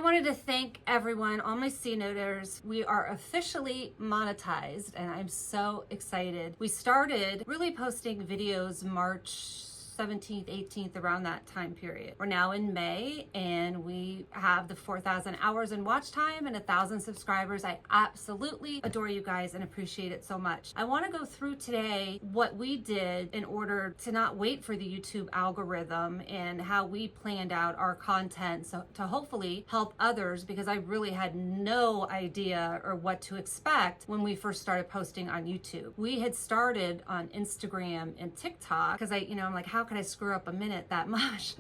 wanted to thank everyone, all my C-noters. We are officially monetized and I'm so excited. We started really posting videos March 17th, 18th, around that time period. We're now in May and we have the 4,000 hours in watch time and 1,000 subscribers. I absolutely adore you guys and appreciate it so much. I want to go through today what we did in order to not wait for the YouTube algorithm and how we planned out our content so to hopefully help others, because I really had no idea or what to expect when we first started posting on YouTube. We had started on Instagram and TikTok because I'm like, how could I screw up a minute that much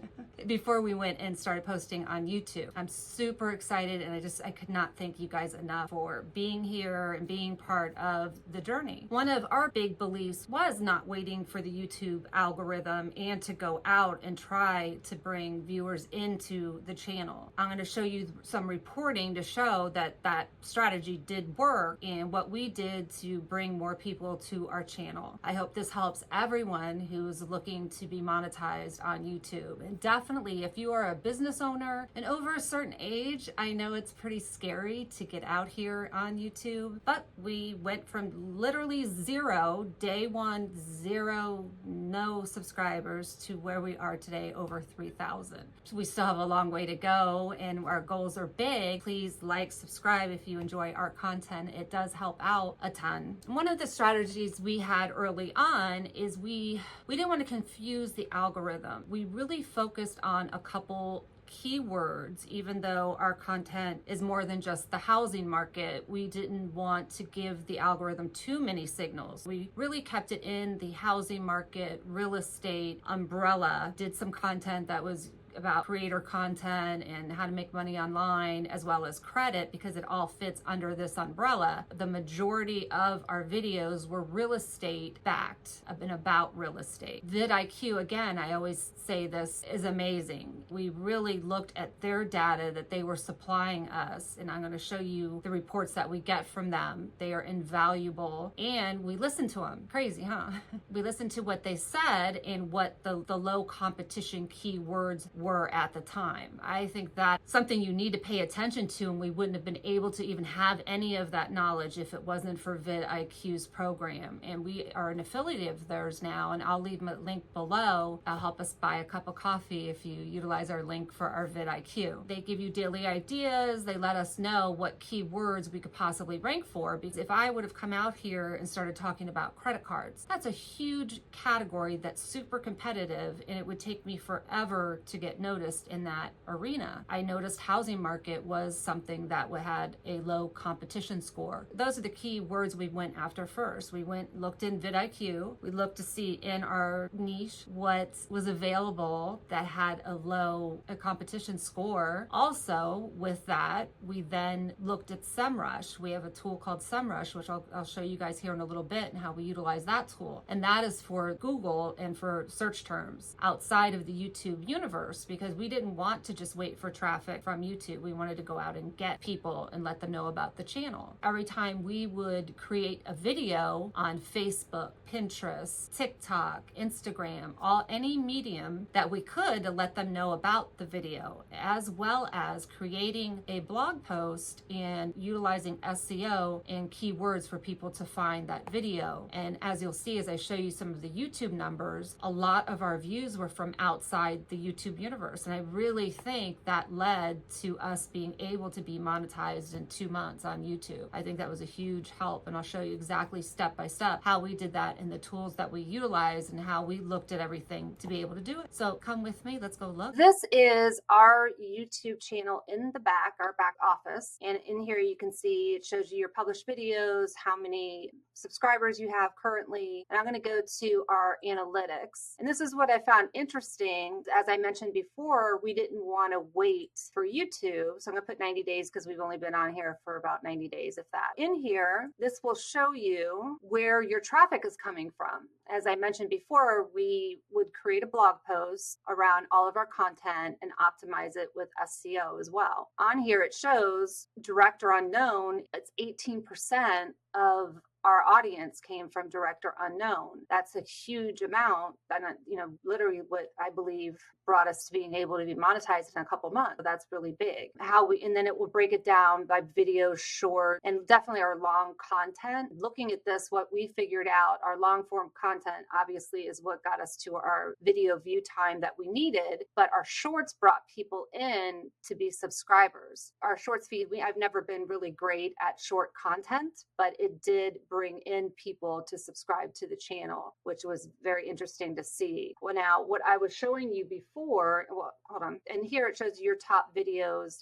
before we went and started posting on YouTube? I'm super excited and I could not thank you guys enough for being here and being part of the journey. One of our big beliefs was not waiting for the YouTube algorithm and to go out and try to bring viewers into the channel. I'm going to show you some reporting to show that that strategy did work and what we did to bring more people to our channel. I hope this helps everyone who's looking to be monetized on YouTube. And definitely, if you are a business owner and over a certain age, I know it's pretty scary to get out here on YouTube, but we went from literally zero, day one, zero, no subscribers, to where we are today, over 3,000. We still have a long way to go and our goals are big. Please like, subscribe if you enjoy our content. It does help out a ton. One of the strategies we had early on is we didn't want to confuse the algorithm. We really focused on a couple keywords. Even though our content is more than just the housing market, we didn't want to give the algorithm too many signals. We really kept it in the housing market, real estate umbrella, did some content that was about creator content and how to make money online, as well as credit, because it all fits under this umbrella. The majority of our videos were real estate backed and about real estate. VidIQ, again, I always say this, is amazing. We really looked at their data that they were supplying us, and I'm going to show you the reports that we get from them. They are invaluable, and we listened to them. Crazy, huh? We listened to what they said and what the low competition keywords were at the time. I think that's something you need to pay attention to, and we wouldn't have been able to even have any of that knowledge if it wasn't for VidIQ's program. And we are an affiliate of theirs now, and I'll leave a link below. That'll help us buy a cup of coffee if you utilize our link for our VidIQ. They give you daily ideas. They let us know what keywords we could possibly rank for, because if I would have come out here and started talking about credit cards, that's a huge category that's super competitive, and it would take me forever to get noticed in that arena. I noticed housing market was something that had a low competition score. Those are the key words we went after first. We looked in VidIQ. We looked to see in our niche what was available that had a low competition score. Also, with that, we then looked at Semrush. We have a tool called Semrush, which I'll show you guys here in a little bit, and how we utilize that tool. And that is for Google and for search terms outside of the YouTube universe, because we didn't want to just wait for traffic from YouTube. We wanted to go out and get people and let them know about the channel. Every time we would create a video on Facebook, Pinterest, TikTok, Instagram, any medium that we could to let them know about the video, as well as creating a blog post and utilizing SEO and keywords for people to find that video. And as you'll see, as I show you some of the YouTube numbers, a lot of our views were from outside the YouTube universe. And I really think that led to us being able to be monetized in 2 months on YouTube. I think that was a huge help. And I'll show you exactly step by step how we did that and the tools that we utilized and how we looked at everything to be able to do it. So come with me, let's go look. This is our YouTube channel in the back, our back office. And in here you can see it shows you your published videos, how many subscribers you have currently. And I'm going to go to our analytics. And this is what I found interesting. As I mentioned before, we didn't want to wait for YouTube. So I'm going to put 90 days because we've only been on here for about 90 days, if that. In here, this will show you where your traffic is coming from. As I mentioned before, we would create a blog post around all of our content and optimize it with SEO as well. On here, it shows direct or unknown, it's 18% of our audience came from direct or unknown. That's a huge amount. And, literally what I believe brought us to being able to be monetized in a couple months. So that's really big. And then it will break it down by video, short, and definitely our long content. Looking at this, what we figured out, our long form content obviously is what got us to our video view time that we needed, but our shorts brought people in to be subscribers. Our shorts feed, I've never been really great at short content, but it did bring in people to subscribe to the channel, which was very interesting to see. Well, now what I was showing you before, well, hold on. And here it shows your top videos.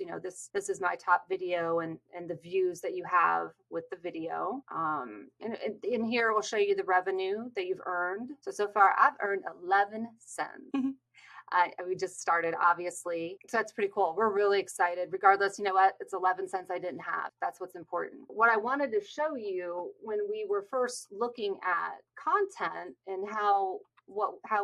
This is my top video and the views that you have with the video. And in here, it will show you the revenue that you've earned. So far I've earned 11 cents. We just started, obviously. So that's pretty cool. We're really excited. Regardless, you know what? It's 11 cents I didn't have. That's what's important. What I wanted to show you when we were first looking at content and how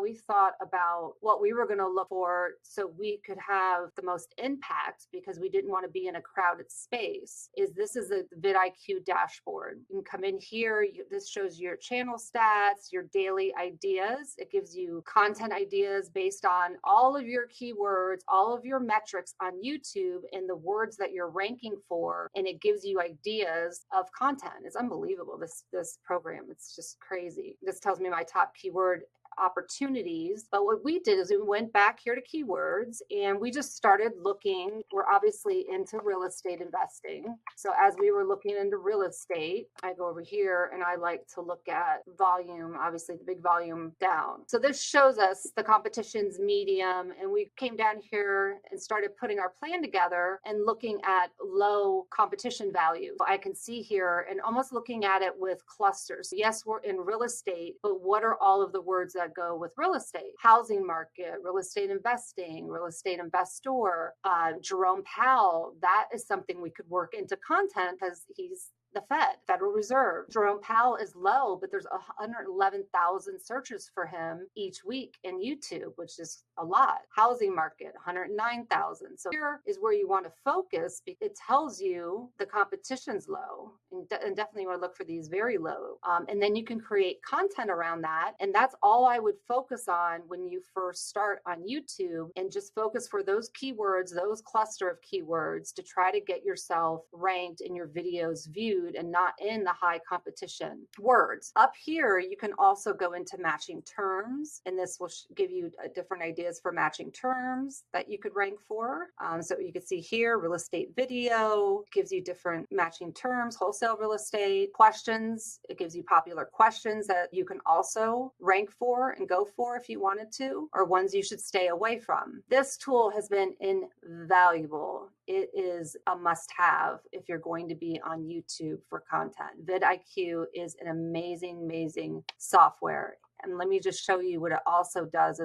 we thought about what we were going to look for so we could have the most impact, because we didn't want to be in a crowded space, this is a VidIQ dashboard. You can come in here. This shows your channel stats, your daily ideas. It gives you content ideas based on all of your keywords, all of your metrics on YouTube and the words that you're ranking for. And it gives you ideas of content. It's unbelievable, this program. It's just crazy. This tells me my top keyword opportunities. But what we did is we went back here to keywords and we just started looking. We're obviously into real estate investing. So as we were looking into real estate, I go over here and I like to look at volume, obviously the big volume down. So this shows us the competition's medium, and we came down here and started putting our plan together and looking at low competition value. I can see here and almost looking at it with clusters. Yes, we're in real estate, but what are all of the words that go with real estate? Housing market, real estate investing, real estate investor, Jerome Powell. That is something we could work into content because he's the Federal Reserve. Jerome Powell is low, but there's 111,000 searches for him each week in YouTube, which is a lot. Housing market, 109,000. So here is where you want to focus. It tells you the competition's low, and definitely want to look for these very low. And then you can create content around that. And that's all I would focus on when you first start on YouTube, and just focus for those keywords, those cluster of keywords, to try to get yourself ranked in your videos viewed and not in the high competition words. Up here, you can also go into matching terms, and this will give you different ideas for matching terms that you could rank for. So you can see here, real estate video gives you different matching terms, wholesale real estate questions. It gives you popular questions that you can also rank for and go for if you wanted to, or ones you should stay away from. This tool has been invaluable. It is a must-have if you're going to be on YouTube for content. VidIQ is an amazing, amazing software. And let me just show you what it also does.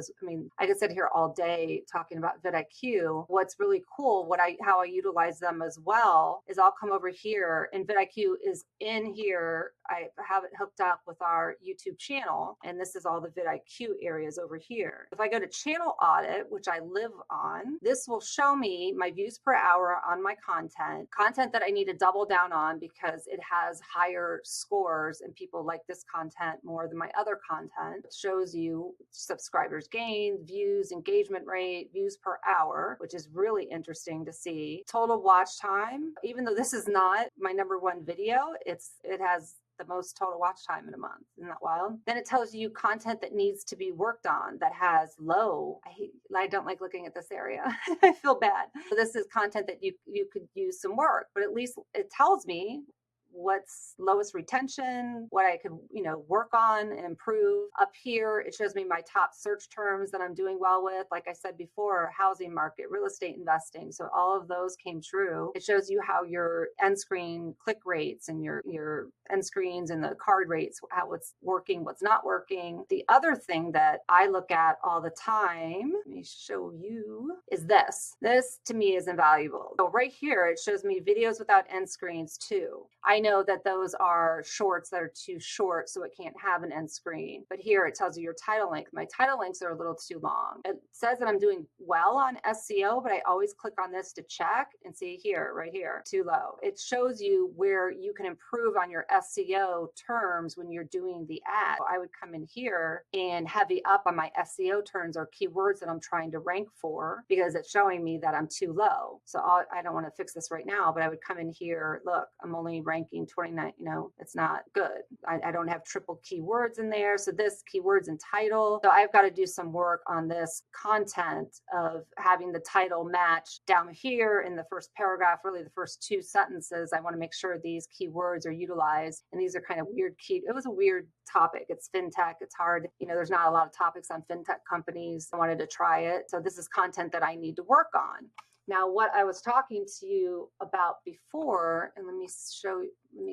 I could sit here all day talking about VidIQ. What's really cool, how I utilize them as well, is I'll come over here, and VidIQ is in here. I have it hooked up with our YouTube channel, and this is all the VidIQ areas over here. If I go to channel audit, which I live on, this will show me my views per hour on my content that I need to double down on because it has higher scores and people like this content more than my other content. It shows you subscribers gained, views, engagement rate, views per hour, which is really interesting to see. Total watch time, even though this is not my #1 video, it has the most total watch time in a month. Isn't that wild? Then it tells you content that needs to be worked on that has low. I don't like looking at this area. I feel bad. So this is content that you could use some work, but at least it tells me what's lowest retention, what I could, work on and improve. Up here, it shows me my top search terms that I'm doing well with. Like I said before, housing market, real estate investing. So all of those came true. It shows you how your end screen click rates and your end screens and the card rates, how it's working, what's not working. The other thing that I look at all the time, let me show you, is this. This to me is invaluable. So right here, it shows me videos without end screens too. I know that those are shorts that are too short, so it can't have an end screen. But here it tells you your title length. My title lengths are a little too long. It says that I'm doing well on SEO, but I always click on this to check and see here, right here, too low. It shows you where you can improve on your SEO terms when you're doing the ad. So I would come in here and heavy up on my SEO terms or keywords that I'm trying to rank for, because it's showing me that I'm too low. So I don't want to fix this right now, but I would come in here, look, I'm only ranking 29, it's not good. I don't have triple keywords in there. So this keywords and title. So I've got to do some work on this content of having the title match down here in the first paragraph, really the first 2 sentences. I want to make sure these keywords are utilized. And these are kind of weird it was a weird topic. It's fintech. It's hard. There's not a lot of topics on fintech companies. I wanted to try it. So this is content that I need to work on. Now, what I was talking to you about before, and let me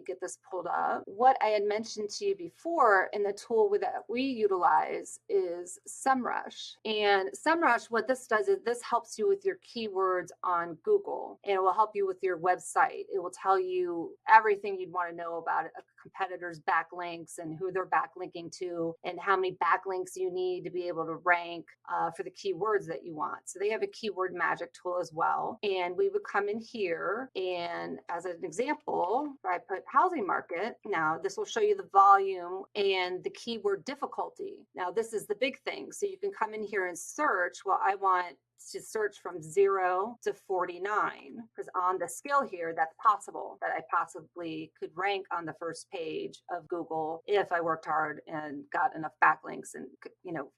get this pulled up. What I had mentioned to you before in the tool that we utilize is Semrush. And Semrush, what this does is this helps you with your keywords on Google, and it will help you with your website. It will tell you everything you'd want to know about a competitor's backlinks and who they're backlinking to and how many backlinks you need to be able to rank for the keywords that you want. So they have a keyword magic tool as well. And we would come in here, and as an example, I put housing market. Now this will show you the volume and the keyword difficulty. Now this is the big thing. So you can come in here and search. Well, I want to search from 0 to 49, because on the scale here, that's possible that I possibly could rank on the first page of Google if I worked hard and got enough backlinks and,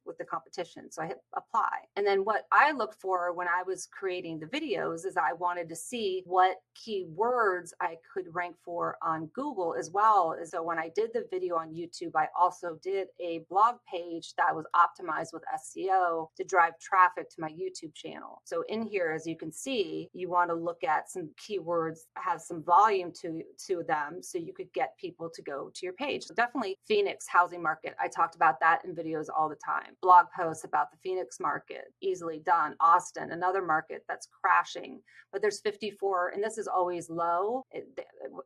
with the competition. So I hit apply. And then what I looked for when I was creating the videos is I wanted to see what keywords I could rank for on Google as well. So when I did the video on YouTube, I also did a blog page that was optimized with SEO to drive traffic to my YouTube channel. So in here, as you can see, you want to look at some keywords, have some volume to them, so you could get people to go to your page. So definitely Phoenix housing market. I talked about that in videos all the time. Blog posts about the Phoenix market, easily done. Austin, another market that's crashing, but there's 54, and this is always low.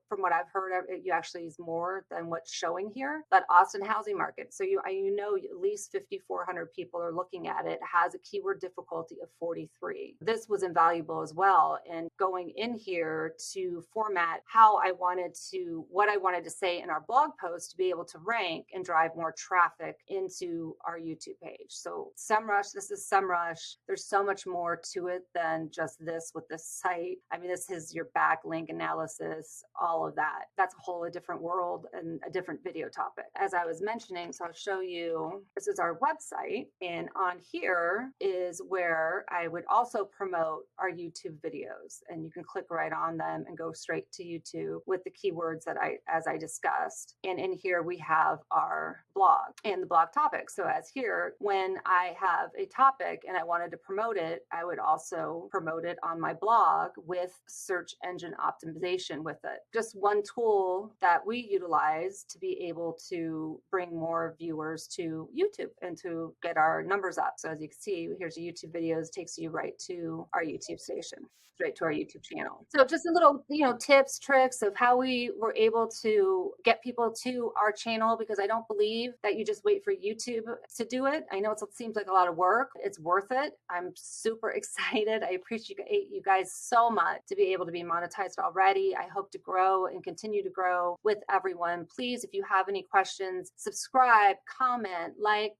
From what I've heard, you actually is more than what's showing here. But Austin housing market, so at least 5,400 people are looking at it, has a keyword difficulty of 43. This was invaluable as well. And going in here to format what I wanted to say in our blog post to be able to rank and drive more traffic into our YouTube page. So Semrush, this is Semrush. There's so much more to it than just this with this site. This is your backlink analysis, all of that. That's a whole different world and a different video topic. As I was mentioning, so I'll show you, this is our website. And on here is where I would also promote our YouTube videos, and you can click right on them and go straight to YouTube with the keywords as I discussed. And in here we have our blog and the blog topic. So as here, when I have a topic and I wanted to promote it, I would also promote it on my blog with search engine optimization with it. Just one tool that we utilize to be able to bring more viewers to YouTube and to get our numbers up. So as you can see, here's your YouTube videos, takes you right to our YouTube station, straight to our YouTube channel. So just a little, tips, tricks of how we were able to get people to our channel, because I don't believe that you just wait for YouTube to do it. I know it seems like a lot of work. It's worth it. I'm super excited. I appreciate you guys so much to be able to be monetized already. I hope to grow and continue to grow with everyone. Please, if you have any questions, subscribe, comment,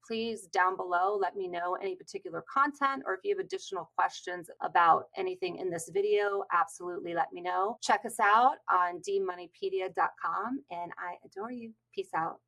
please down below. Let me know any particular content, or if you have additional questions about anything in this video, absolutely let me know. Check us out on dmoneypedia.com, and I adore you. Peace out.